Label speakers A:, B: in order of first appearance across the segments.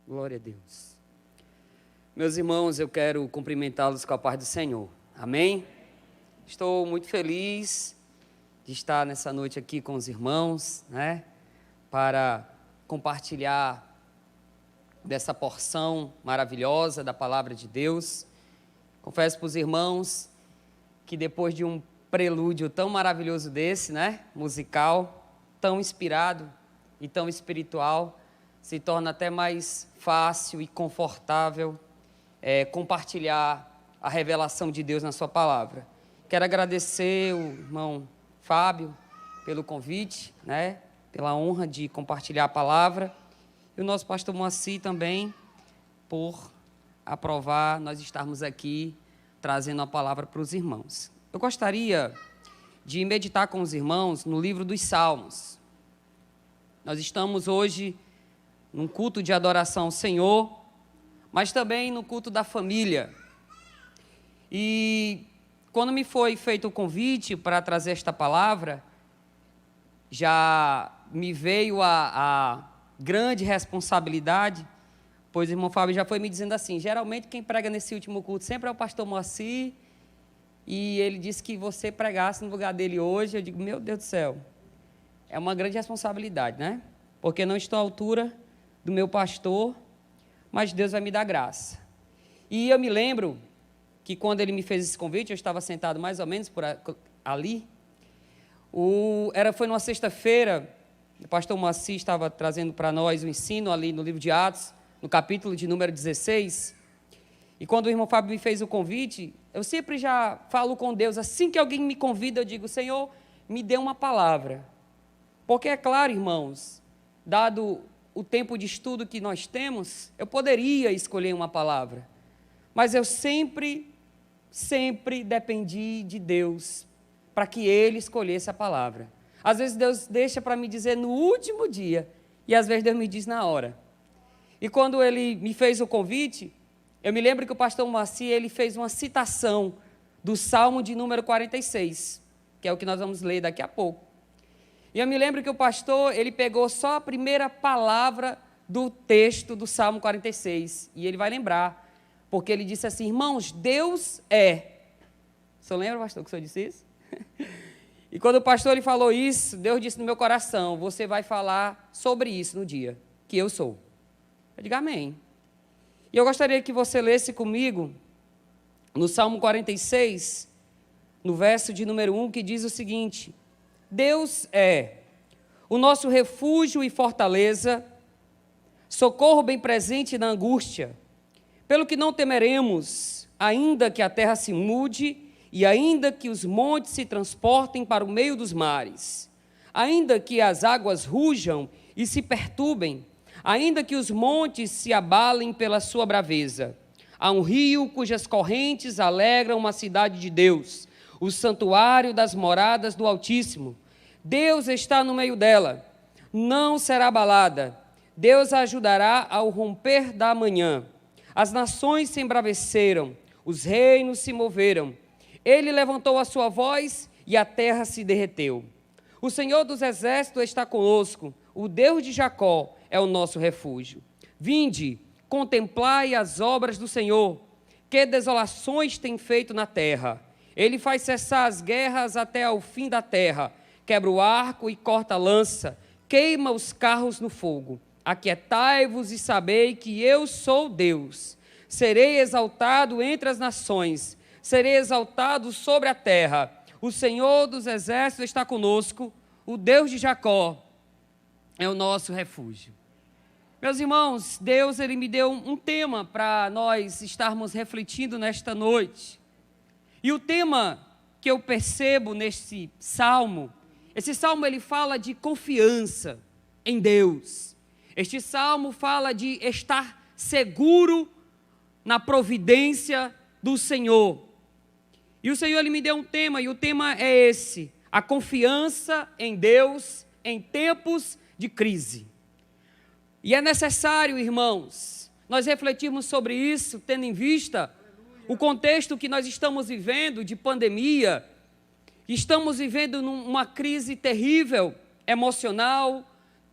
A: Glória a Deus. Meus irmãos, eu quero cumprimentá-los com a paz do Senhor. Amém? Estou muito feliz de estar nessa noite aqui com os irmãos, para compartilhar dessa porção maravilhosa da palavra de Deus. Confesso para os irmãos que depois de um prelúdio tão maravilhoso desse, musical, tão inspirado e tão espiritual, se torna até mais fácil e confortável compartilhar a revelação de Deus na sua palavra. Quero agradecer o irmão Fábio pelo convite, pela honra de compartilhar a palavra, e o nosso pastor Moacir também por aprovar nós estarmos aqui trazendo a palavra para os irmãos. Eu gostaria de meditar com os irmãos no livro dos Salmos. Nós estamos hoje num culto de adoração ao Senhor, mas também no culto da família. E quando me foi feito o convite para trazer esta palavra, já me veio a grande responsabilidade, pois o irmão Fábio já foi me dizendo assim, geralmente quem prega nesse último culto sempre é o pastor Moacir, e ele disse que você pregasse no lugar dele hoje. Eu digo, meu Deus do céu, é uma grande responsabilidade, porque não estou à altura do meu pastor, mas Deus vai me dar graça. E eu me lembro que quando ele me fez esse convite, eu estava sentado mais ou menos por ali, foi numa sexta-feira, o pastor Moacir estava trazendo para nós o ensino ali no livro de Atos, no capítulo de número 16, e quando o irmão Fábio me fez o convite, eu sempre já falo com Deus, assim que alguém me convida, eu digo, Senhor, me dê uma palavra, porque é claro, irmãos, dado o tempo de estudo que nós temos, eu poderia escolher uma palavra, mas eu sempre dependi de Deus para que Ele escolhesse a palavra. Às vezes Deus deixa para me dizer no último dia, e às vezes Deus me diz na hora. E quando Ele me fez o convite, eu me lembro que o pastor Moacir, ele fez uma citação do Salmo de número 46, que é o que nós vamos ler daqui a pouco. E eu me lembro que o pastor, ele pegou só a primeira palavra do texto do Salmo 46, e ele vai lembrar, porque ele disse assim, irmãos, Deus é. O senhor lembra, pastor, que o senhor disse isso? E quando o pastor ele falou isso, Deus disse no meu coração, você vai falar sobre isso no dia que eu sou. Eu digo amém. E eu gostaria que você lesse comigo no Salmo 46, no verso de número 1, que diz o seguinte, Deus é o nosso refúgio e fortaleza, socorro bem presente na angústia, pelo que não temeremos, ainda que a terra se mude, e ainda que os montes se transportem para o meio dos mares, ainda que as águas rujam e se perturbem, ainda que os montes se abalem pela sua braveza. Há um rio cujas correntes alegram uma cidade de Deus, o santuário das moradas do Altíssimo. Deus está no meio dela, não será abalada. Deus a ajudará ao romper da manhã. As nações se embraveceram, os reinos se moveram. Ele levantou a sua voz e a terra se derreteu. O Senhor dos exércitos está conosco, o Deus de Jacó é o nosso refúgio. Vinde, contemplai as obras do Senhor, que desolações tem feito na terra. Ele faz cessar as guerras até ao fim da terra, quebra o arco e corta a lança, queima os carros no fogo. Aquietai-vos e sabei que eu sou Deus. Serei exaltado entre as nações, serei exaltado sobre a terra. O Senhor dos exércitos está conosco, o Deus de Jacó é o nosso refúgio. Meus irmãos, Deus ele me deu um tema para nós estarmos refletindo nesta noite. E o tema que eu percebo neste salmo, esse salmo ele fala de confiança em Deus. Este salmo fala de estar seguro na providência do Senhor. E o Senhor ele me deu um tema, e o tema é esse: a confiança em Deus em tempos de crise. E é necessário, irmãos, nós refletirmos sobre isso, tendo em vista o contexto que nós estamos vivendo de pandemia. Estamos vivendo uma crise terrível, emocional,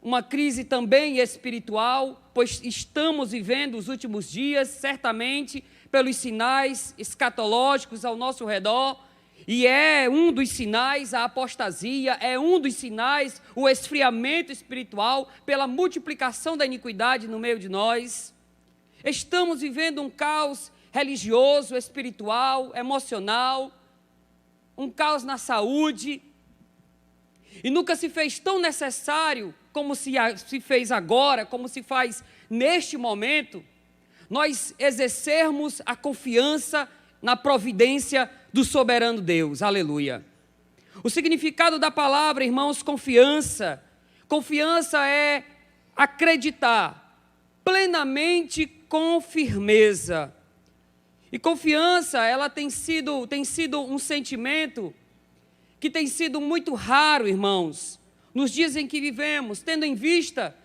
A: uma crise também espiritual, pois estamos vivendo os últimos dias, certamente, pelos sinais escatológicos ao nosso redor, e é um dos sinais a apostasia, é um dos sinais o esfriamento espiritual pela multiplicação da iniquidade no meio de nós. Estamos vivendo um caos religioso, espiritual, emocional, um caos na saúde, e nunca se fez tão necessário como se fez agora, como se faz neste momento, nós exercermos a confiança na providência do soberano Deus. Aleluia. O significado da palavra, irmãos, confiança. Confiança é acreditar plenamente com firmeza. E confiança, ela tem sido um sentimento que tem sido muito raro, irmãos, nos dias em que vivemos, tendo em vista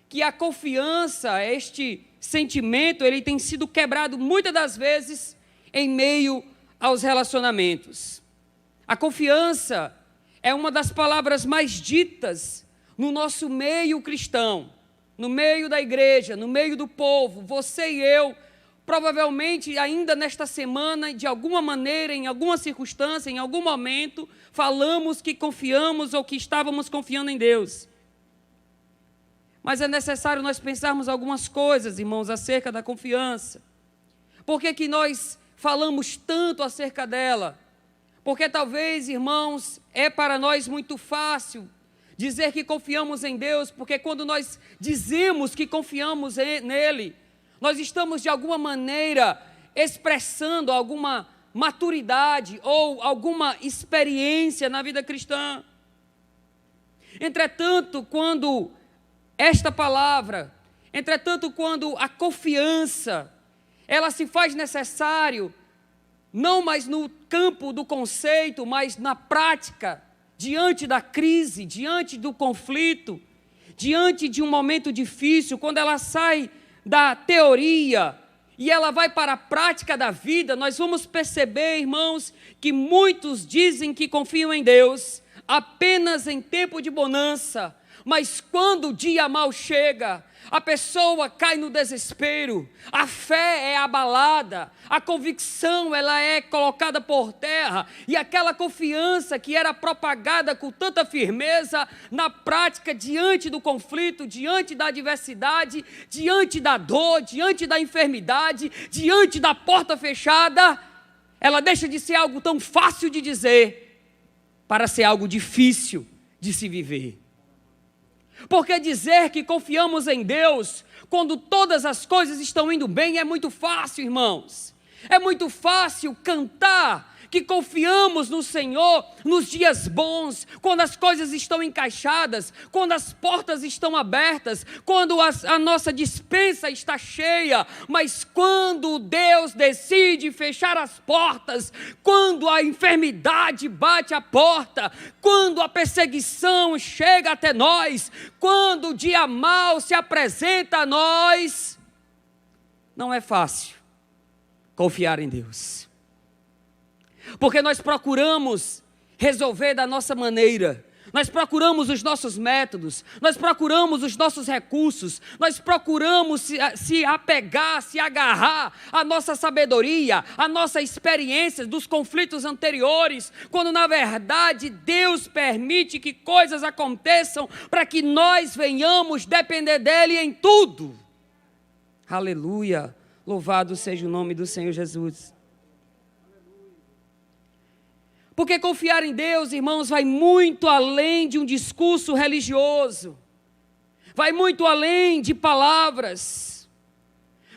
A: que a confiança, este sentimento, ele tem sido quebrado muitas das vezes em meio aos relacionamentos. A confiança é uma das palavras mais ditas no nosso meio cristão, no meio da igreja, no meio do povo. Você e eu, provavelmente ainda nesta semana, de alguma maneira, em alguma circunstância, em algum momento, falamos que confiamos ou que estávamos confiando em Deus. Mas é necessário nós pensarmos algumas coisas, irmãos, acerca da confiança. Por que que nós falamos tanto acerca dela? Porque talvez, irmãos, é para nós muito fácil dizer que confiamos em Deus, porque quando nós dizemos que confiamos nele, nós estamos de alguma maneira expressando alguma maturidade ou alguma experiência na vida cristã. Entretanto, quando a confiança, ela se faz necessário, não mais no campo do conceito, mas na prática, diante da crise, diante do conflito, diante de um momento difícil, quando ela sai da teoria e ela vai para a prática da vida, nós vamos perceber, irmãos, que muitos dizem que confiam em Deus apenas em tempo de bonança, mas quando o dia mau chega, a pessoa cai no desespero, a fé é abalada, a convicção ela é colocada por terra, e aquela confiança que era propagada com tanta firmeza, na prática, diante do conflito, diante da adversidade, diante da dor, diante da enfermidade, diante da porta fechada, ela deixa de ser algo tão fácil de dizer, para ser algo difícil de se viver. Porque dizer que confiamos em Deus, quando todas as coisas estão indo bem, é muito fácil, irmãos. É muito fácil cantar que confiamos no Senhor nos dias bons, quando as coisas estão encaixadas, quando as portas estão abertas, quando a nossa despensa está cheia, mas quando Deus decide fechar as portas, quando a enfermidade bate a porta, quando a perseguição chega até nós, quando o dia mau se apresenta a nós, não é fácil confiar em Deus. Porque nós procuramos resolver da nossa maneira, nós procuramos os nossos métodos, nós procuramos os nossos recursos, nós procuramos se apegar, se agarrar à nossa sabedoria, à nossa experiência dos conflitos anteriores, quando na verdade Deus permite que coisas aconteçam para que nós venhamos depender dEle em tudo. Aleluia, louvado seja o nome do Senhor Jesus. Porque confiar em Deus, irmãos, vai muito além de um discurso religioso, vai muito além de palavras.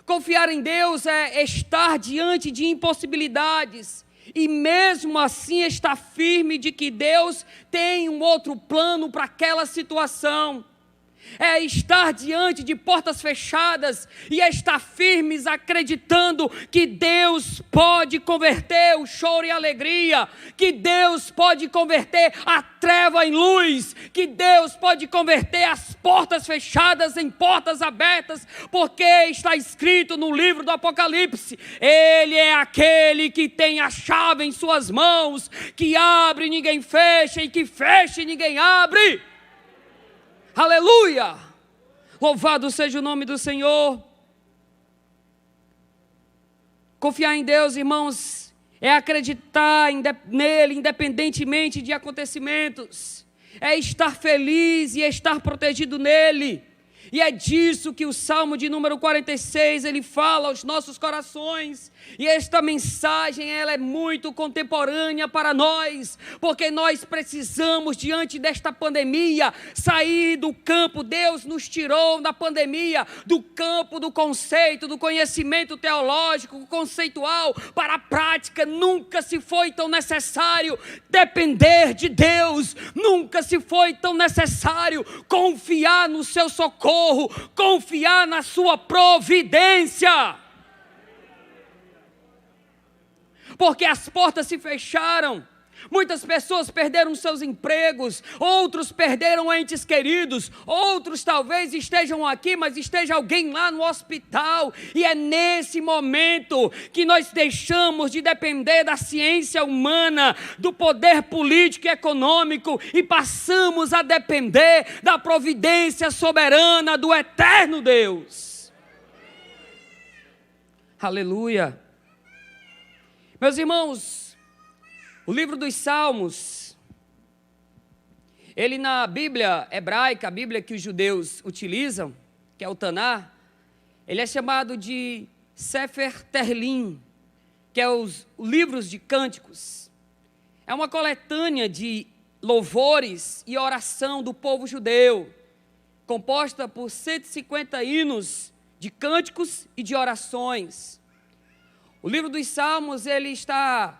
A: Confiar em Deus é estar diante de impossibilidades e mesmo assim estar firme de que Deus tem um outro plano para aquela situação. É estar diante de portas fechadas e estar firmes acreditando que Deus pode converter o choro em alegria, que Deus pode converter a treva em luz, que Deus pode converter as portas fechadas em portas abertas, porque está escrito no livro do Apocalipse: Ele é aquele que tem a chave em suas mãos, que abre e ninguém fecha, e que fecha e ninguém abre. Aleluia! Louvado seja o nome do Senhor. Confiar em Deus, irmãos, é acreditar nele, independentemente de acontecimentos. É estar feliz e estar protegido nele. E é disso que o Salmo de número 46, ele fala aos nossos corações. E esta mensagem, ela é muito contemporânea para nós, porque nós precisamos, diante desta pandemia, sair do campo. Deus nos tirou da pandemia, do campo do conceito, do conhecimento teológico, conceitual, para a prática. Nunca se foi tão necessário depender de Deus, nunca se foi tão necessário confiar no seu socorro, confiar na sua providência. Porque as portas se fecharam, muitas pessoas perderam seus empregos, outros perderam entes queridos, outros talvez estejam aqui, mas esteja alguém lá no hospital, e é nesse momento que nós deixamos de depender da ciência humana, do poder político e econômico, e passamos a depender da providência soberana do eterno Deus. Aleluia! Meus irmãos, o livro dos Salmos, ele na Bíblia hebraica, a Bíblia que os judeus utilizam, que é o Taná, ele é chamado de Sefer Terlim, que é os livros de cânticos. É uma coletânea de louvores e oração do povo judeu, composta por 150 hinos de cânticos e de orações. O livro dos Salmos, ele está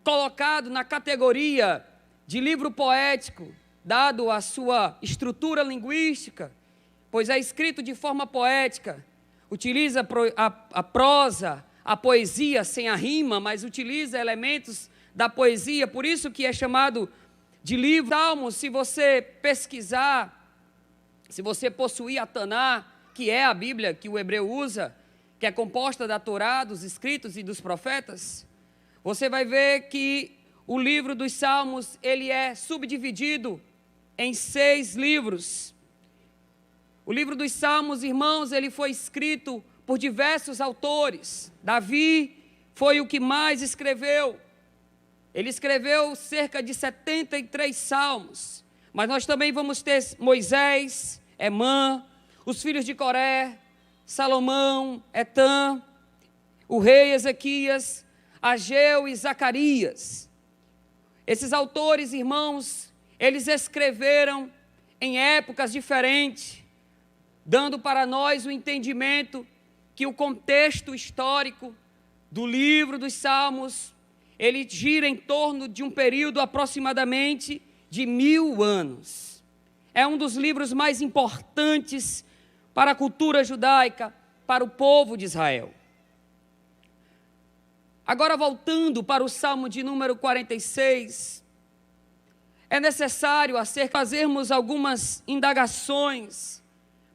A: colocado na categoria de livro poético, dado a sua estrutura linguística, pois é escrito de forma poética, utiliza a prosa, a poesia sem a rima, mas utiliza elementos da poesia, por isso que é chamado de livro. Salmos, se você pesquisar, se você possuir a Taná, que é a Bíblia que o hebreu usa, que é composta da Torá, dos escritos e dos profetas, você vai ver que o livro dos Salmos, ele é subdividido em 6 livros. O livro dos Salmos, irmãos, ele foi escrito por diversos autores. Davi foi o que mais escreveu. Ele escreveu cerca de 73 salmos. Mas nós também vamos ter Moisés, Emã, os filhos de Coré, Salomão, Etã, o rei Ezequias, Ageu e Zacarias. Esses autores, irmãos, eles escreveram em épocas diferentes, dando para nós o entendimento que o contexto histórico do livro dos Salmos, ele gira em torno de um período aproximadamente de 1000 anos. É um dos livros mais importantes para a cultura judaica, para o povo de Israel. Agora, voltando para o Salmo de número 46, é necessário fazermos algumas indagações,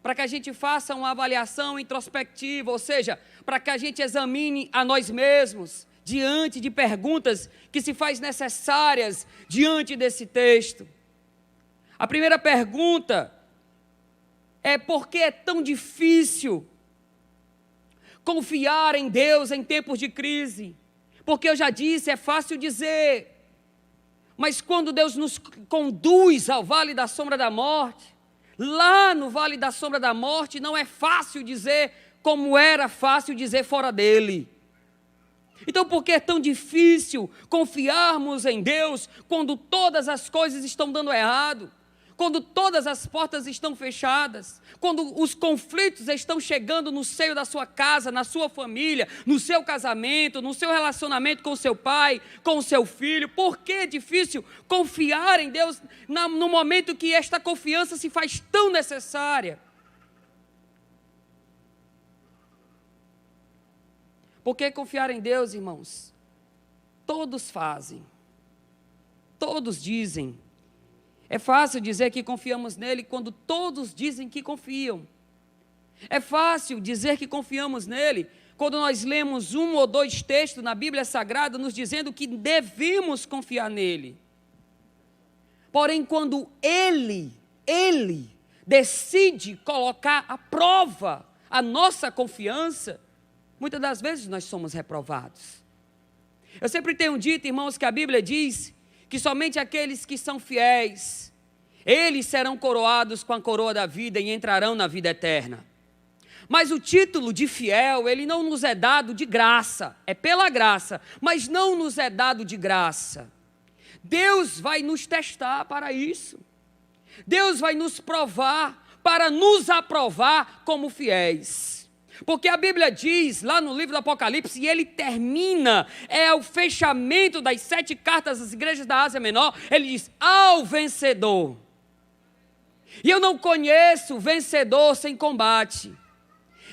A: para que a gente faça uma avaliação introspectiva, ou seja, para que a gente examine a nós mesmos, diante de perguntas que se faz necessárias diante desse texto. A primeira pergunta é: por que é tão difícil confiar em Deus em tempos de crise? Porque eu já disse, é fácil dizer, mas quando Deus nos conduz ao vale da sombra da morte, lá no vale da sombra da morte não é fácil dizer como era fácil dizer fora dele. Então, por que é tão difícil confiarmos em Deus quando todas as coisas estão dando errado? Quando todas as portas estão fechadas, quando os conflitos estão chegando no seio da sua casa, na sua família, no seu casamento, no seu relacionamento com o seu pai, com o seu filho, por que é difícil confiar em Deus no momento que esta confiança se faz tão necessária? Por que confiar em Deus, irmãos? Todos fazem, todos dizem. É fácil dizer que confiamos nele quando todos dizem que confiam. É fácil dizer que confiamos nele quando nós lemos 1 ou 2 textos na Bíblia Sagrada nos dizendo que devemos confiar nele. Porém, quando ele Ele decide colocar à prova a nossa confiança, muitas das vezes nós somos reprovados. Eu sempre tenho dito, irmãos, que a Bíblia diz que somente aqueles que são fiéis, eles serão coroados com a coroa da vida e entrarão na vida eterna. Mas o título de fiel, ele não nos é dado de graça, é pela graça, mas não nos é dado de graça. Deus vai nos testar para isso. Deus vai nos provar para nos aprovar como fiéis. Porque a Bíblia diz, lá no livro do Apocalipse, e ele termina, é o fechamento das 7 cartas às igrejas da Ásia Menor, ele diz, ao vencedor. E eu não conheço vencedor sem combate.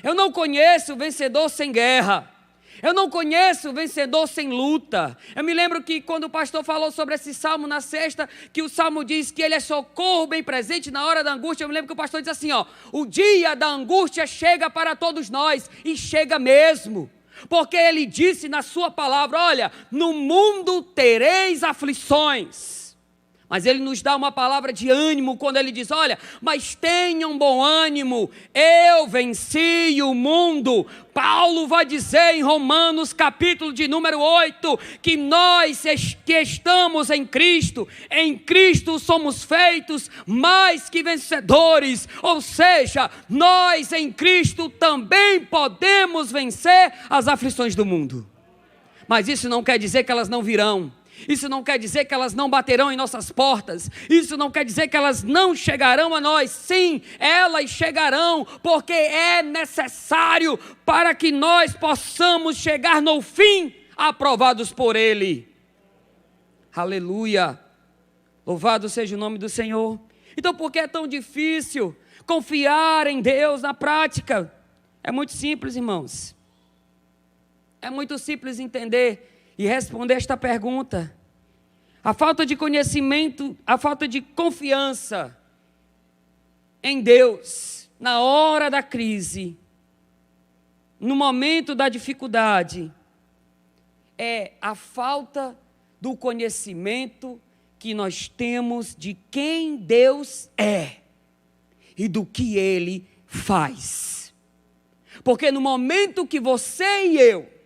A: Eu não conheço vencedor sem guerra. Eu não conheço vencedor sem luta. Eu me lembro que quando o pastor falou sobre esse salmo na sexta, que o salmo diz que ele é socorro bem presente na hora da angústia. Eu me lembro que o pastor diz assim, o dia da angústia chega para todos nós, e chega mesmo. Porque ele disse na sua palavra, olha, no mundo tereis aflições. Mas ele nos dá uma palavra de ânimo quando ele diz, olha, mas tenham bom ânimo, eu venci o mundo. Paulo vai dizer em Romanos capítulo de número 8, que nós que estamos em Cristo somos feitos mais que vencedores. Ou seja, nós em Cristo também podemos vencer as aflições do mundo. Mas isso não quer dizer que elas não virão. Isso não quer dizer que elas não baterão em nossas portas. Isso não quer dizer que elas não chegarão a nós. Sim, elas chegarão, porque é necessário para que nós possamos chegar no fim, aprovados por Ele. Aleluia! Louvado seja o nome do Senhor. Então, por que é tão difícil confiar em Deus na prática? É muito simples, irmãos. É muito simples entender e responder esta pergunta. A falta de conhecimento, a falta de confiança em Deus, na hora da crise, no momento da dificuldade, é a falta do conhecimento que nós temos de quem Deus é e do que Ele faz. Porque no momento que você e eu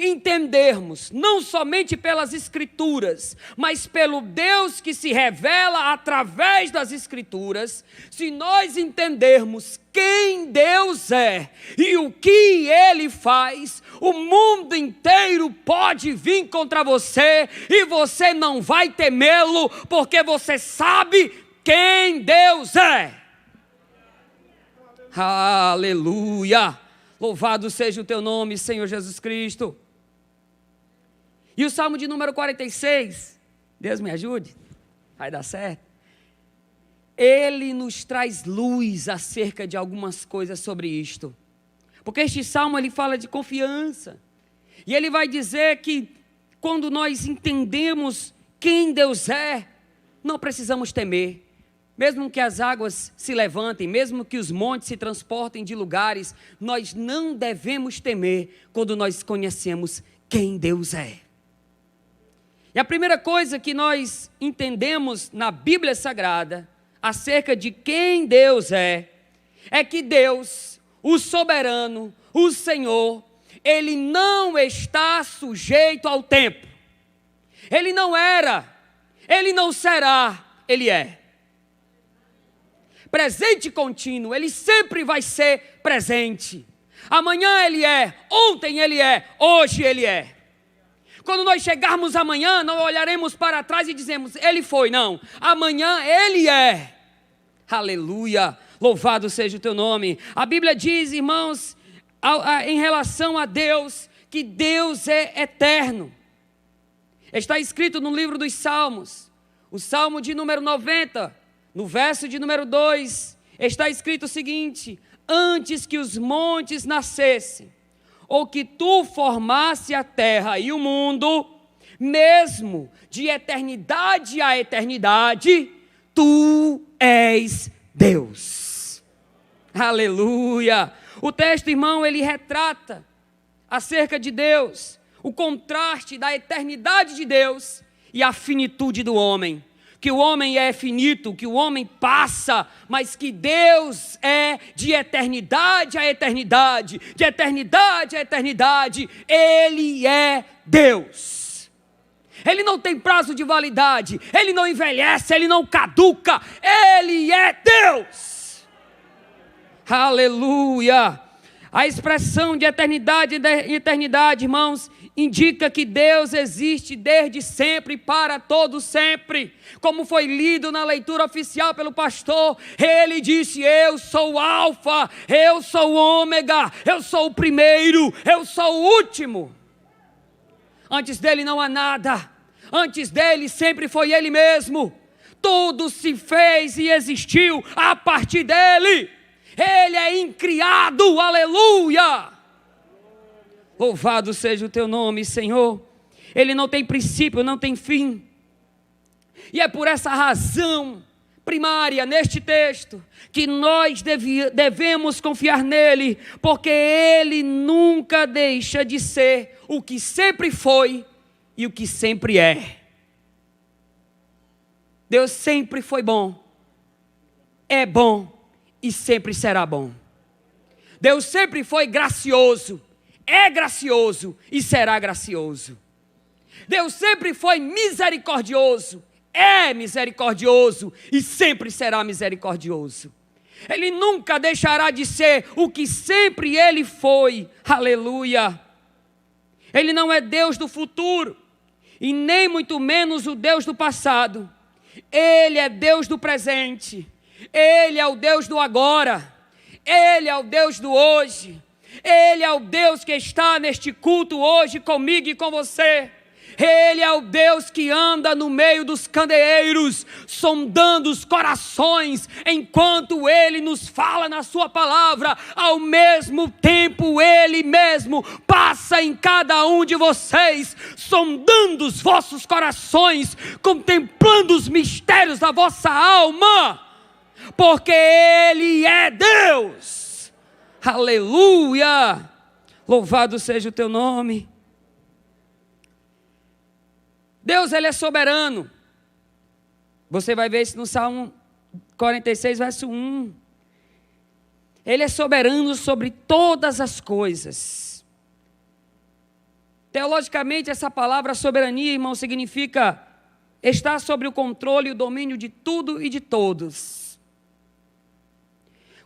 A: entendermos, não somente pelas Escrituras, mas pelo Deus que se revela através das Escrituras, se nós entendermos quem Deus é e o que Ele faz, o mundo inteiro pode vir contra você e você não vai temê-lo, porque você sabe quem Deus é. Aleluia! Louvado seja o teu nome, Senhor Jesus Cristo. E o Salmo de número 46, Deus me ajude, vai dar certo. Ele nos traz luz acerca de algumas coisas sobre isto. Porque este Salmo, ele fala de confiança. E ele vai dizer que quando nós entendemos quem Deus é, não precisamos temer. Mesmo que as águas se levantem, mesmo que os montes se transportem de lugares, nós não devemos temer quando nós conhecemos quem Deus é. E a primeira coisa que nós entendemos na Bíblia Sagrada, acerca de quem Deus é que Deus, o soberano, o Senhor, Ele não está sujeito ao tempo. Ele não era, Ele não será, Ele é. Presente contínuo, Ele sempre vai ser presente. Amanhã Ele é, ontem Ele é, hoje Ele é. Quando nós chegarmos amanhã, não olharemos para trás e dizemos, Ele foi, não. Amanhã Ele é. Aleluia, louvado seja o teu nome. A Bíblia diz, irmãos, em relação a Deus, que Deus é eterno. Está escrito no livro dos Salmos, o Salmo de número 90, no verso de número 2, está escrito o seguinte: antes que os montes nascessem, ou que tu formasse a terra e o mundo, mesmo de eternidade a eternidade, tu és Deus. Aleluia! O texto, irmão, ele retrata acerca de Deus, o contraste da eternidade de Deus e a finitude do homem. que o homem é finito, que o homem passa, mas que Deus é de eternidade a eternidade, de eternidade a eternidade. Ele é Deus. Ele não tem prazo de validade, Ele não envelhece, Ele não caduca, Ele é Deus. Aleluia! A expressão de eternidade e eternidade, irmãos, indica que Deus existe desde sempre e para todo sempre. Como foi lido na leitura oficial pelo pastor, ele disse: eu sou o alfa, eu sou o ômega, eu sou o primeiro, eu sou o último. Antes dele não há nada, antes dele sempre foi ele mesmo. Tudo se fez e existiu a partir dele. Ele é incriado, aleluia! Louvado seja o teu nome, Senhor. Ele não tem princípio, não tem fim. E é por essa razão primária neste texto que nós devemos confiar nele, porque ele nunca deixa de ser o que sempre foi e o que sempre é. Deus sempre foi bom, é bom e sempre será bom. Deus sempre foi gracioso, é gracioso e será gracioso. Deus sempre foi misericordioso, é misericordioso e sempre será misericordioso. Ele nunca deixará de ser o que sempre ele foi, aleluia. Ele não é Deus do futuro e nem muito menos o Deus do passado. Ele é Deus do presente. Ele é o Deus do agora, Ele é o Deus do hoje, Ele é o Deus que está neste culto hoje comigo e com você. Ele é o Deus que anda no meio dos candeeiros, sondando os corações, enquanto Ele nos fala na sua palavra. Ao mesmo tempo Ele mesmo passa em cada um de vocês, sondando os vossos corações, contemplando os mistérios da vossa alma. Porque Ele é Deus, aleluia, louvado seja o teu nome. Deus, Ele é soberano. Você vai ver isso no Salmo 46, verso 1. Ele é soberano sobre todas as coisas. Teologicamente, essa palavra soberania, irmão, significa estar sobre o controle e o domínio de tudo e de todos.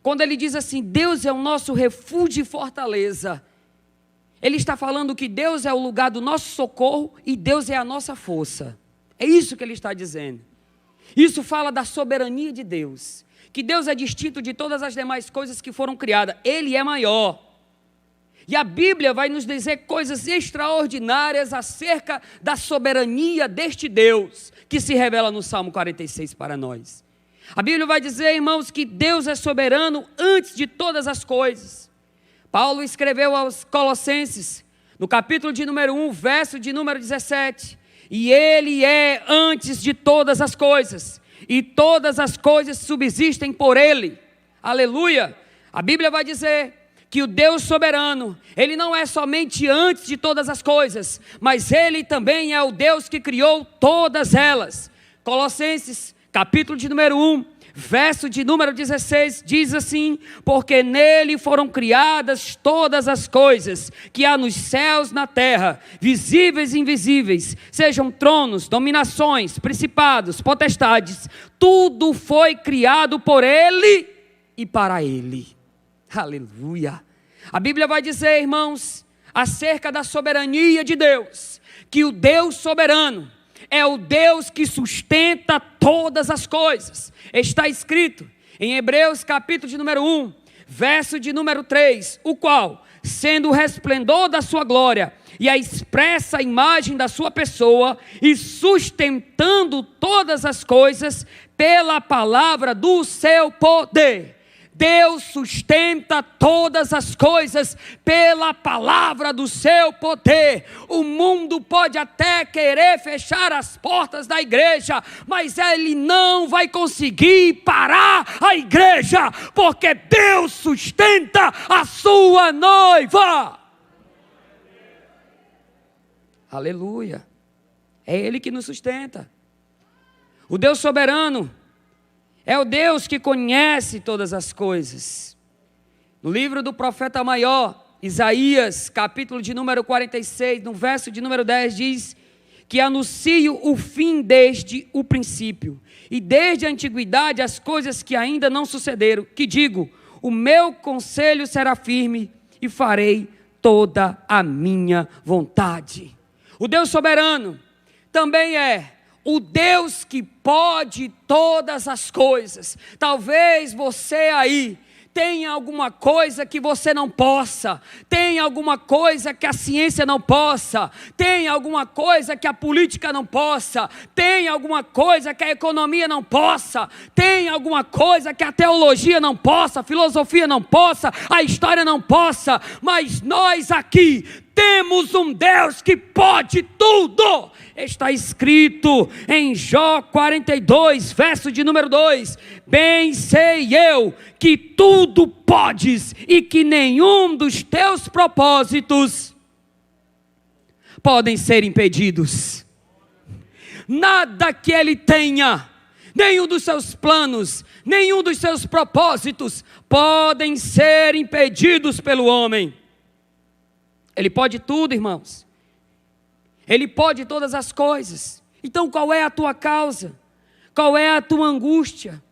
A: Quando ele diz assim, Deus é o nosso refúgio e fortaleza, ele está falando que Deus é o lugar do nosso socorro e Deus é a nossa força. É isso que ele está dizendo. Isso fala da soberania de Deus, que Deus é distinto de todas as demais coisas que foram criadas. Ele é maior. E a Bíblia vai nos dizer coisas extraordinárias acerca da soberania deste Deus, que se revela no Salmo 46 para nós. A Bíblia vai dizer, irmãos, que Deus é soberano antes de todas as coisas. Paulo escreveu aos Colossenses, no capítulo de número 1, verso de número 17. E Ele é antes de todas as coisas, e todas as coisas subsistem por Ele. Aleluia! A Bíblia vai dizer que o Deus soberano, Ele não é somente antes de todas as coisas, mas Ele também é o Deus que criou todas elas. Colossenses, capítulo de número 1, verso de número 16, diz assim: porque nele foram criadas todas as coisas que há nos céus, na terra, visíveis e invisíveis, sejam tronos, dominações, principados, potestades, tudo foi criado por ele e para ele. Aleluia! A Bíblia vai dizer, irmãos, acerca da soberania de Deus, que o Deus soberano é o Deus que sustenta todas as coisas. Está escrito em Hebreus capítulo de número 1, verso de número 3, o qual, sendo o resplendor da sua glória e a expressa imagem da sua pessoa, e sustentando todas as coisas pela palavra do seu poder. Deus sustenta todas as coisas pela palavra do seu poder. O mundo pode até querer fechar as portas da igreja, mas ele não vai conseguir parar a igreja, porque Deus sustenta a sua noiva. Aleluia! É Ele que nos sustenta. O Deus soberano é o Deus que conhece todas as coisas. No livro do profeta maior, Isaías, capítulo de número 46, no verso de número 10, diz que anuncio o fim desde o princípio, e desde a antiguidade as coisas que ainda não sucederam, que digo, o meu conselho será firme e farei toda a minha vontade. O Deus soberano também é o Deus que pode todas as coisas. Talvez você aí tem alguma coisa que você não possa, tem alguma coisa que a ciência não possa, tem alguma coisa que a política não possa, tem alguma coisa que a economia não possa, tem alguma coisa que a teologia não possa, a filosofia não possa, a história não possa, mas nós aqui temos um Deus que pode tudo. Está escrito em Jó 42, verso de número 2: bem sei eu que tudo podes e que nenhum dos teus propósitos podem ser impedidos. Nada que ele tenha, nenhum dos seus planos, nenhum dos seus propósitos podem ser impedidos pelo homem. Ele pode tudo, irmãos. Ele pode todas as coisas. Então qual é a tua causa? Qual é a tua angústia?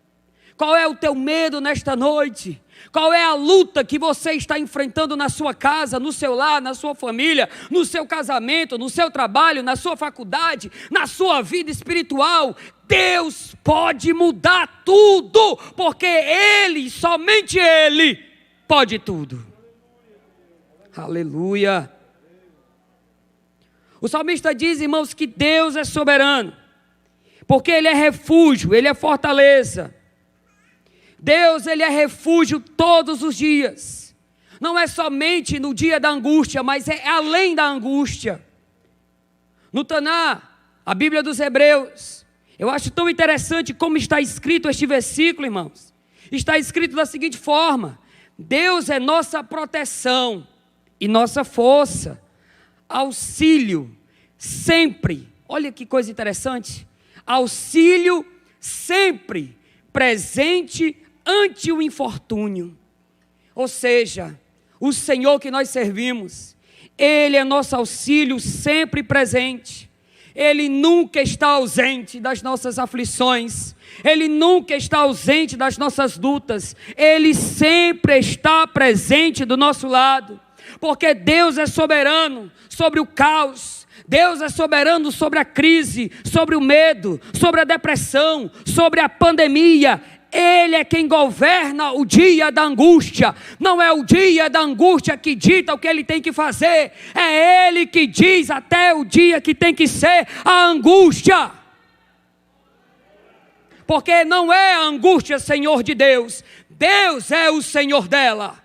A: Qual é o teu medo nesta noite? Qual é a luta que você está enfrentando na sua casa, no seu lar, na sua família, no seu casamento, no seu trabalho, na sua faculdade, na sua vida espiritual? Deus pode mudar tudo, porque Ele, somente Ele, pode tudo. Aleluia. O salmista diz, irmãos, que Deus é soberano, porque Ele é refúgio, Ele é fortaleza. Deus, Ele é refúgio todos os dias. Não é somente no dia da angústia, mas é além da angústia. No Taná, a Bíblia dos Hebreus, eu acho tão interessante como está escrito este versículo, irmãos. Está escrito da seguinte forma: Deus é nossa proteção e nossa força, auxílio sempre, olha que coisa interessante, auxílio sempre presente ante o infortúnio. Ou seja, o Senhor que nós servimos, Ele é nosso auxílio sempre presente. Ele nunca está ausente das nossas aflições, Ele nunca está ausente das nossas lutas, Ele sempre está presente do nosso lado. Porque Deus é soberano sobre o caos, Deus é soberano sobre a crise, sobre o medo, sobre a depressão, sobre a pandemia. Ele é quem governa o dia da angústia. Não é o dia da angústia que dita o que Ele tem que fazer, é Ele que diz até o dia que tem que ser a angústia. Porque não é a angústia Senhor de Deus, Deus é o Senhor dela.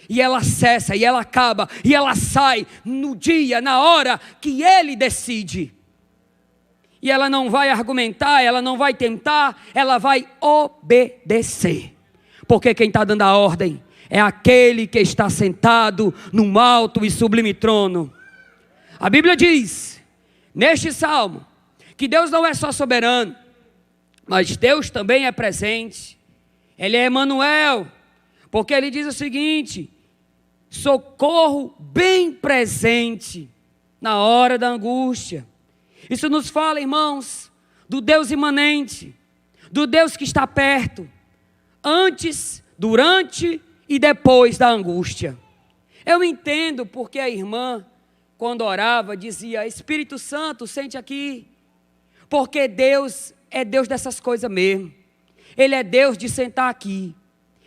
A: E ela cessa, e ela acaba, e ela sai no dia, na hora que Ele decide. E ela não vai argumentar, ela não vai tentar, ela vai obedecer. Porque quem está dando a ordem é aquele que está sentado num alto e sublime trono. A Bíblia diz, neste salmo, que Deus não é só soberano, mas Deus também é presente. Ele é Emanuel, porque Ele diz o seguinte: socorro bem presente na hora da angústia. Isso nos fala, irmãos, do Deus imanente, do Deus que está perto, antes, durante e depois da angústia. Eu entendo porque a irmã, quando orava, dizia: Espírito Santo, sente aqui, porque Deus é Deus dessas coisas mesmo. Ele é Deus de sentar aqui,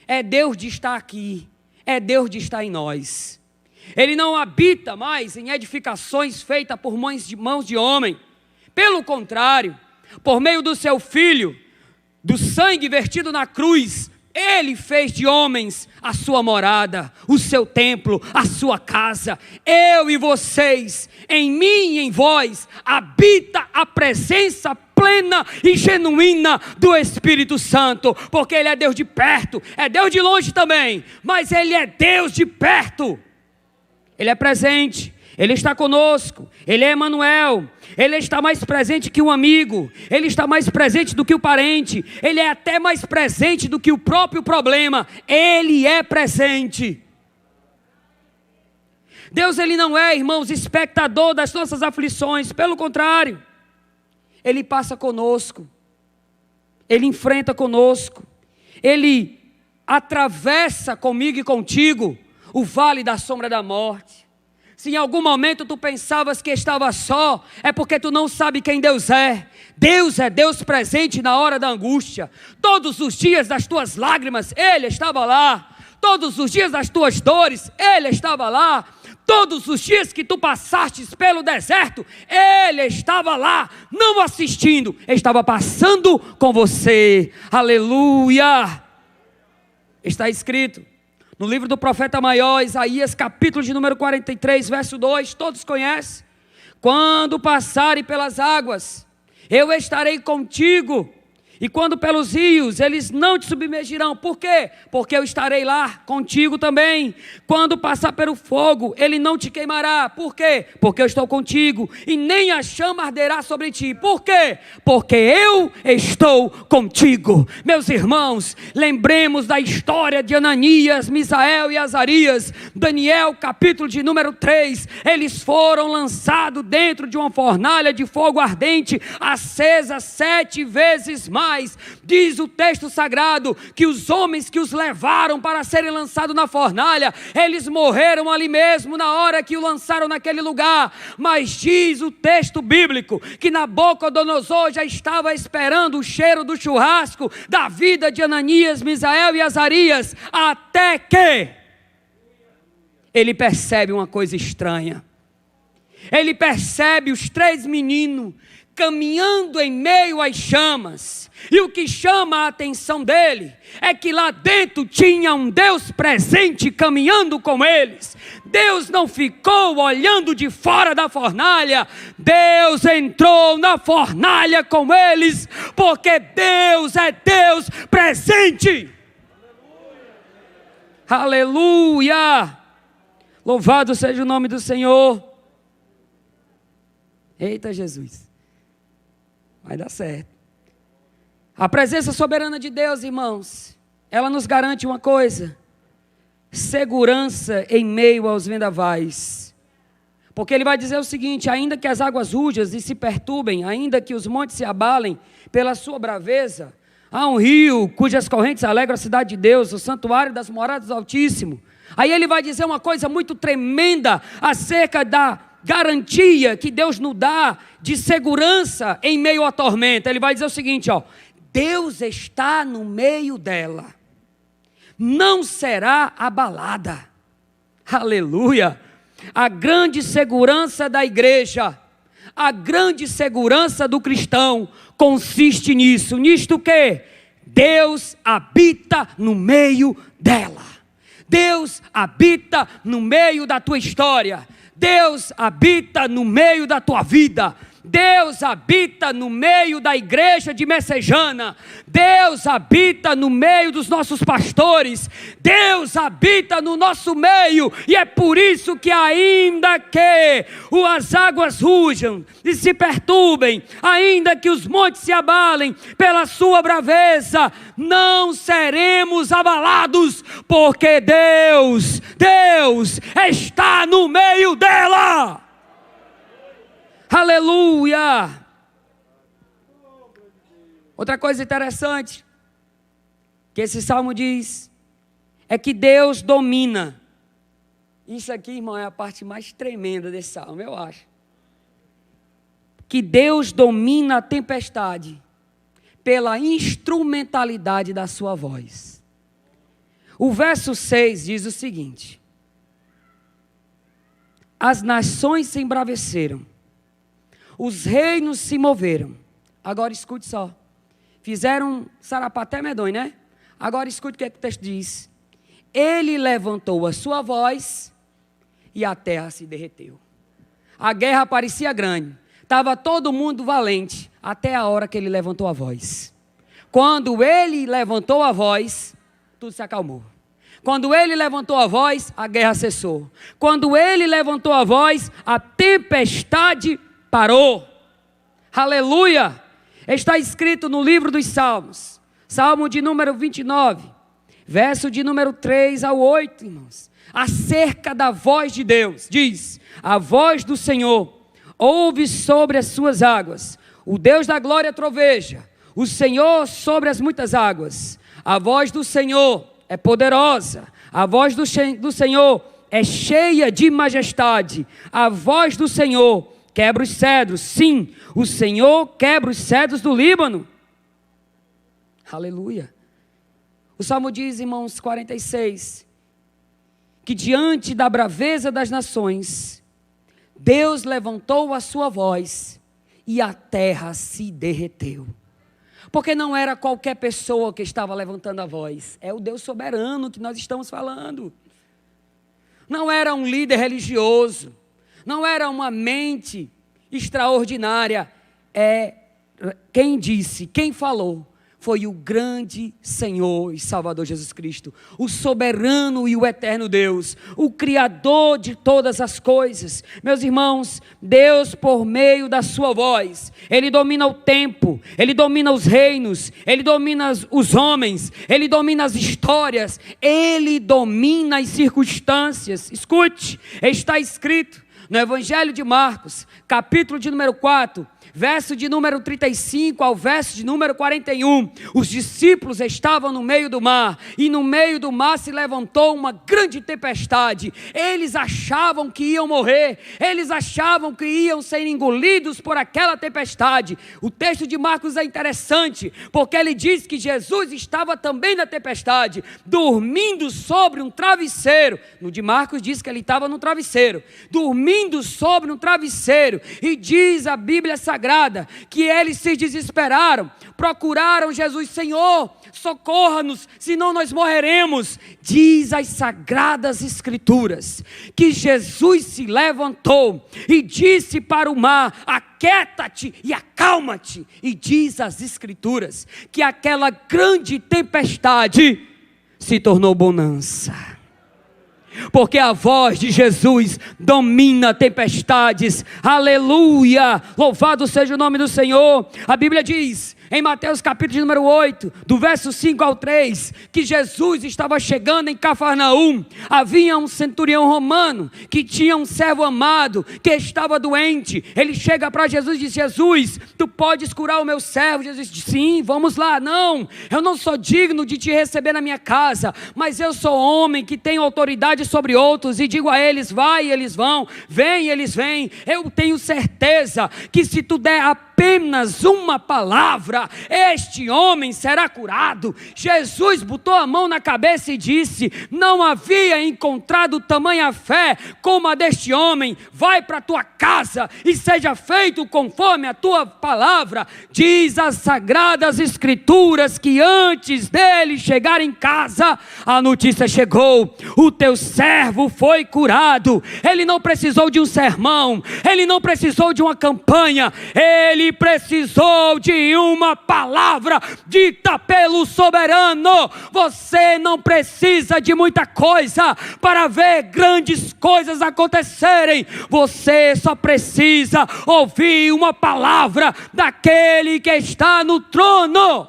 A: é Deus de estar aqui, é Deus de estar em nós. Ele não habita mais em edificações feitas por mãos de homem. Pelo contrário, por meio do seu Filho, do sangue vertido na cruz, Ele fez de homens a sua morada, o seu templo, a sua casa. Eu e vocês, em mim e em vós, habita a presença plena e genuína do Espírito Santo, porque Ele é Deus de perto, é Deus de longe também, mas Ele é Deus de perto. Ele é presente, Ele está conosco, Ele é Emanuel, Ele está mais presente que um amigo, Ele está mais presente do que o parente, Ele é até mais presente do que o próprio problema, Ele é presente. Deus, Ele não é, irmãos, espectador das nossas aflições, pelo contrário, Ele passa conosco, Ele enfrenta conosco, Ele atravessa comigo e contigo o vale da sombra da morte. Se em algum momento tu pensavas que estava só, é porque tu não sabe quem Deus é. Deus é Deus presente na hora da angústia. Todos os dias das tuas lágrimas, Ele estava lá. Todos os dias das tuas dores, Ele estava lá. Todos os dias que tu passastes pelo deserto, Ele estava lá, não assistindo, Ele estava passando com você. Aleluia! Está escrito no livro do profeta maior, Isaías, capítulo de número 43, verso 2, todos conhecem? Quando passarem pelas águas, eu estarei contigo, e quando pelos rios, eles não te submergirão. Por quê? Porque eu estarei lá contigo também. Quando passar pelo fogo, ele não te queimará. Por quê? Porque eu estou contigo, e nem a chama arderá sobre ti. Por quê? Porque eu estou contigo. Meus irmãos, lembremos da história de Ananias, Misael e Azarias. Daniel, capítulo de número 3. Eles foram lançados dentro de uma fornalha de fogo ardente, acesa 7 vezes mais. Diz o texto sagrado que os homens que os levaram para serem lançados na fornalha, eles morreram ali mesmo na hora que o lançaram naquele lugar. Mas diz o texto bíblico que Nabucodonosor já estava esperando o cheiro do churrasco da vida de Ananias, Misael e Azarias, até que ele percebe uma coisa estranha. Ele percebe os 3 meninos caminhando em meio às chamas. E o que chama a atenção dele é que lá dentro tinha um Deus presente caminhando com eles. Deus não ficou olhando de fora da fornalha. Deus entrou na fornalha com eles, porque Deus é Deus presente. Aleluia! Louvado seja o nome do Senhor. Eita Jesus, vai dar certo. A presença soberana de Deus, irmãos, ela nos garante uma coisa: segurança em meio aos vendavais. Porque Ele vai dizer o seguinte: ainda que as águas rujam e se perturbem, ainda que os montes se abalem pela sua braveza, há um rio cujas correntes alegram a cidade de Deus, o santuário das moradas do Altíssimo. Aí Ele vai dizer uma coisa muito tremenda acerca da garantia que Deus nos dá de segurança em meio à tormenta. Ele vai dizer o seguinte, ó: Deus está no meio dela, não será abalada. Aleluia! A grande segurança da igreja, a grande segurança do cristão consiste nisso. Nisto o quê? Deus habita no meio dela. Deus habita no meio da tua história. Deus habita no meio da tua vida. Deus habita no meio da igreja de Messejana. Deus habita no meio dos nossos pastores. Deus habita no nosso meio. E é por isso que ainda que as águas rujam e se perturbem, ainda que os montes se abalem pela sua braveza, não seremos abalados, porque Deus está no meio dela. Aleluia! Outra coisa interessante que esse salmo diz é que Deus domina. Isso aqui, irmão, é a parte mais tremenda desse salmo, eu acho. Que Deus domina a tempestade pela instrumentalidade da sua voz. O verso 6 diz o seguinte: as nações se embraveceram, os reinos se moveram. Agora escute só. Fizeram sarapaté medonho, né? Agora escute o que o texto diz. Ele levantou a sua voz e a terra se derreteu. A guerra parecia grande. Estava todo mundo valente até a hora que ele levantou a voz. Quando ele levantou a voz, tudo se acalmou. Quando ele levantou a voz, a guerra cessou. Quando ele levantou a voz, a tempestade parou. Aleluia! Está escrito no livro dos Salmos, Salmo de número 29, verso de número 3 ao 8, irmãos. Acerca da voz de Deus, diz: a voz do Senhor ouve sobre as suas águas. O Deus da glória troveja, o Senhor sobre as muitas águas. A voz do Senhor é poderosa, a voz do Senhor é cheia de majestade. A voz do Senhor quebra os cedros, sim, o Senhor quebra os cedros do Líbano. Aleluia. O Salmo diz, irmãos, 46, que diante da braveza das nações, Deus levantou a sua voz e a terra se derreteu. Porque não era qualquer pessoa que estava levantando a voz, é o Deus soberano que nós estamos falando. Não era um líder religioso, não era uma mente extraordinária. Quem disse, quem falou, foi o grande Senhor e Salvador Jesus Cristo, o soberano e o eterno Deus, o Criador de todas as coisas. Meus irmãos, Deus, por meio da sua voz, Ele domina o tempo, Ele domina os reinos, Ele domina os homens, Ele domina as histórias, Ele domina as circunstâncias. Escute, está escrito no Evangelho de Marcos, capítulo de número 4, verso de número 35 ao verso de número 41, os discípulos estavam no meio do mar, e no meio do mar se levantou uma grande tempestade. Eles achavam que iam morrer, eles achavam que iam ser engolidos por aquela tempestade. O texto de Marcos é interessante, porque ele diz que Jesus estava também na tempestade, dormindo sobre um travesseiro. No de Marcos diz que ele estava no travesseiro, dormindo sobre um travesseiro, e diz a Bíblia Sagrada que eles se desesperaram, procuraram Jesus: Senhor, socorra-nos, senão nós morreremos. Diz as Sagradas Escrituras que Jesus se levantou e disse para o mar: aquieta-te e acalma-te. E diz as Escrituras que aquela grande tempestade se tornou bonança. Porque a voz de Jesus domina tempestades. Aleluia, louvado seja o nome do Senhor. A Bíblia diz em Mateus capítulo número 8, do verso 5 ao 3, que Jesus estava chegando em Cafarnaum. Havia um centurião romano que tinha um servo amado que estava doente. Ele chega para Jesus e diz: Jesus, tu podes curar o meu servo? Jesus diz: sim, vamos lá. Não, eu não sou digno de te receber na minha casa, mas eu sou homem que tem autoridade sobre outros, e digo a eles: vai, e eles vão, vem, e eles vêm. Eu tenho certeza que se tu der apenas uma palavra, este homem será curado. Jesus botou a mão na cabeça e disse: não havia encontrado tamanha fé como a deste homem. Vai para a tua casa e seja feito conforme a tua palavra. Diz as Sagradas Escrituras que antes dele chegar em casa, a notícia chegou: o teu servo foi curado. Ele não precisou de um sermão, ele não precisou de uma campanha, ele precisou de uma palavra dita pelo soberano. Você não precisa de muita coisa para ver grandes coisas acontecerem. Você só precisa ouvir uma palavra daquele que está no trono.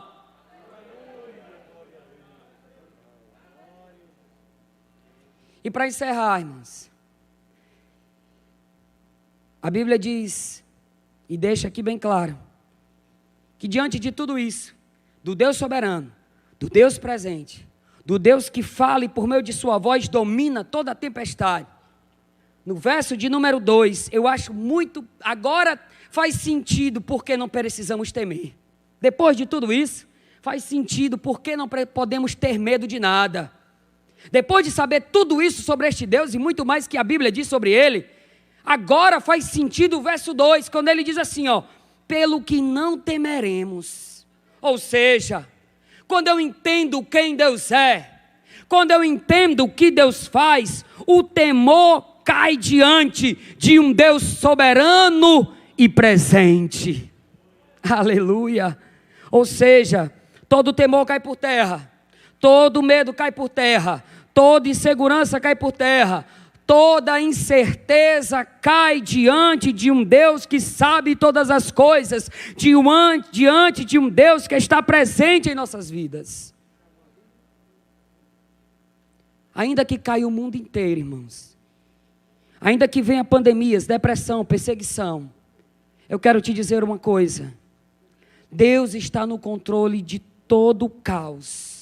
A: E para encerrar, irmãos, a Bíblia diz, e deixa aqui bem claro, que diante de tudo isso, do Deus soberano, do Deus presente, do Deus que fala e por meio de sua voz domina toda a tempestade, no verso de número 2, eu acho muito, agora faz sentido porque não precisamos temer. Depois de tudo isso, faz sentido porque não podemos ter medo de nada. Depois de saber tudo isso sobre este Deus e muito mais que a Bíblia diz sobre ele, agora faz sentido o verso 2, quando ele diz assim, pelo que não temeremos. Ou seja, quando eu entendo quem Deus é, quando eu entendo o que Deus faz, o temor cai diante de um Deus soberano e presente. Aleluia. Ou seja, todo temor cai por terra, todo medo cai por terra, toda insegurança cai por terra, toda incerteza cai diante de um Deus que sabe todas as coisas, diante de um Deus que está presente em nossas vidas. Ainda que caia o mundo inteiro, irmãos, ainda que venha pandemias, depressão, perseguição, eu quero te dizer uma coisa: Deus está no controle de todo o caos,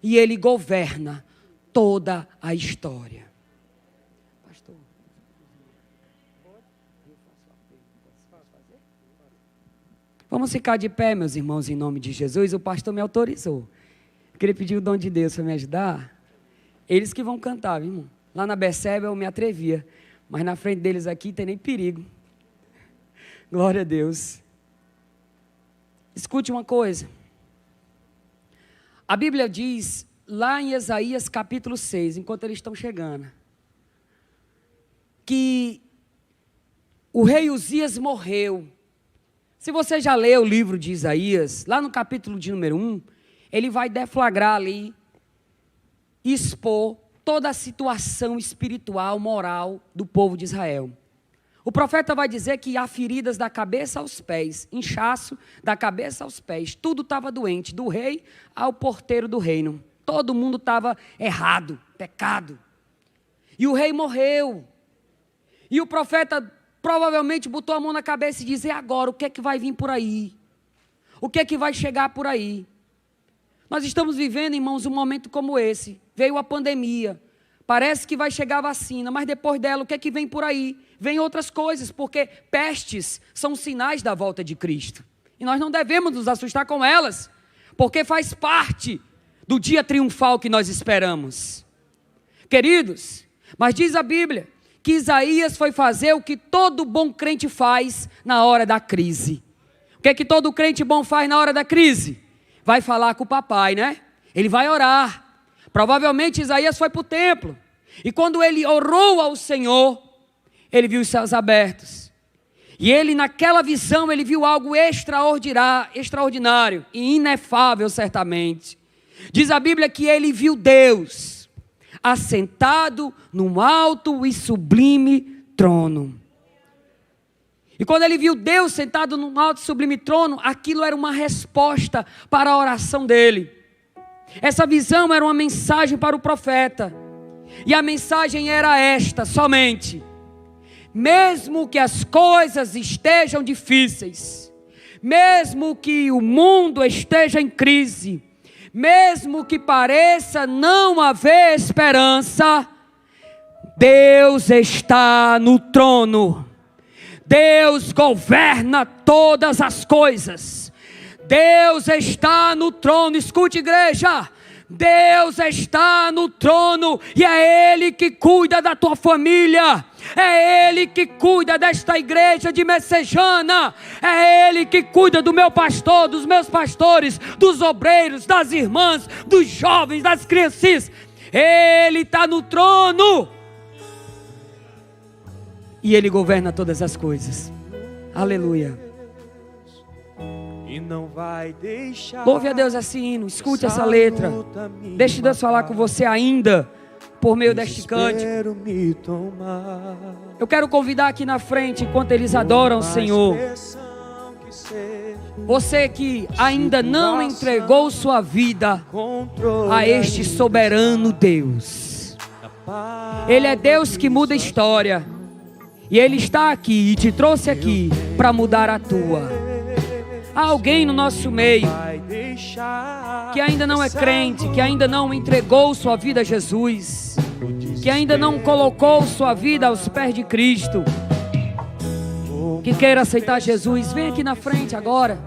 A: e Ele governa toda a história. Pastor, vamos ficar de pé, meus irmãos, em nome de Jesus. O pastor me autorizou. Eu queria pedir o dom de Deus para me ajudar. Eles que vão cantar, viu, irmão? Lá na Becebe eu me atrevia, mas na frente deles aqui tem nem perigo. Glória a Deus. Escute uma coisa. A Bíblia diz, lá em Isaías capítulo 6, enquanto eles estão chegando, que o rei Uzias morreu. Se você já leu o livro de Isaías, lá no capítulo de número 1, ele vai deflagrar ali, expor toda a situação espiritual, moral do povo de Israel. O profeta vai dizer que há feridas da cabeça aos pés, inchaço da cabeça aos pés, tudo estava doente, do rei ao porteiro do reino. Todo mundo estava errado, pecado. E o rei morreu. E o profeta provavelmente botou a mão na cabeça e disse: e agora, o que é que vai vir por aí? O que é que vai chegar por aí? Nós estamos vivendo, irmãos, um momento como esse. Veio a pandemia, parece que vai chegar a vacina, mas depois dela, o que é que vem por aí? Vem outras coisas, porque pestes são sinais da volta de Cristo. E nós não devemos nos assustar com elas, porque faz parte do dia triunfal que nós esperamos. Queridos, mas diz a Bíblia que Isaías foi fazer o que todo bom crente faz na hora da crise. O que é que todo crente bom faz na hora da crise? Vai falar com o papai, né? Ele vai orar. Provavelmente Isaías foi para o templo. E quando ele orou ao Senhor, ele viu os céus abertos. E ele, naquela visão, ele viu algo extraordinário e inefável, certamente. Diz a Bíblia que ele viu Deus assentado num alto e sublime trono. E quando ele viu Deus sentado num alto e sublime trono, aquilo era uma resposta para a oração dele. Essa visão era uma mensagem para o profeta. E a mensagem era esta, somente: mesmo que as coisas estejam difíceis, mesmo que o mundo esteja em crise, mesmo que pareça não haver esperança, Deus está no trono. Deus governa todas as coisas. Deus está no trono. Escute, igreja. Deus está no trono e é Ele que cuida da tua família. É Ele que cuida desta igreja de Messejana. É Ele que cuida do meu pastor, dos meus pastores, dos obreiros, das irmãs, dos jovens, das crianças. Ele está no trono. E Ele governa todas as coisas. Aleluia.
B: E não vai deixar.
A: Louve a Deus esse hino. Escute essa letra. Deixe Deus falar com você ainda por meio deste cântico. Eu quero convidar aqui na frente, enquanto eles adoram o Senhor, você que ainda não entregou sua vida a este soberano Deus. Ele é Deus que muda a história. E Ele está aqui e te trouxe aqui para mudar a tua. Há alguém no nosso meio que ainda não é crente, que ainda não entregou sua vida a Jesus, que ainda não colocou sua vida aos pés de Cristo, que queira aceitar Jesus. Vem aqui na frente agora,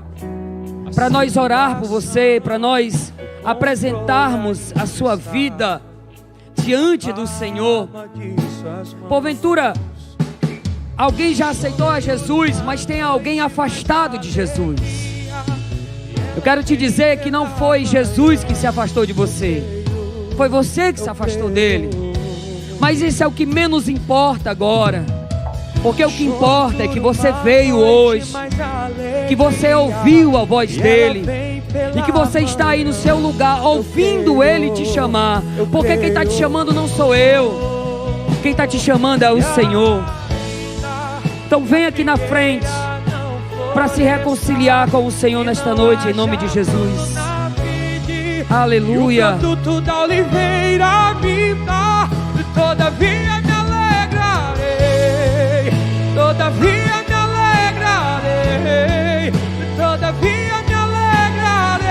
A: para nós orar por você, para nós apresentarmos a sua vida diante do Senhor. Porventura, alguém já aceitou a Jesus, mas tem alguém afastado de Jesus. Eu quero te dizer que não foi Jesus que se afastou de você, foi você que se afastou dele. Mas isso é o que menos importa agora, porque o que importa é que você veio hoje, que você ouviu a voz dele, E que você está aí no seu lugar, ouvindo Ele te chamar. Porque quem está te chamando não sou eu. Quem está te chamando é o Senhor. Então vem aqui na frente para se reconciliar com o Senhor nesta noite, em nome de Jesus. Aleluia.
B: O produto da oliveira me dá, todavia me alegrarei, todavia me alegrarei, todavia me alegrarei.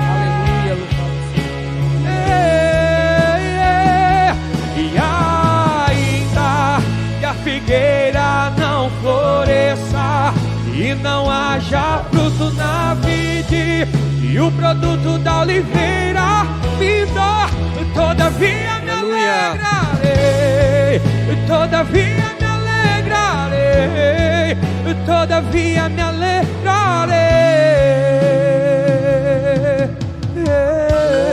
A: Aleluia,
B: E ainda que a figueira não floresça e não haja fruto na vide, e o produto da oliveira me dá, todavia me alegrarei, todavia me alegrarei, todavia me alegrarei.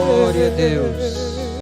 A: Glória a Deus.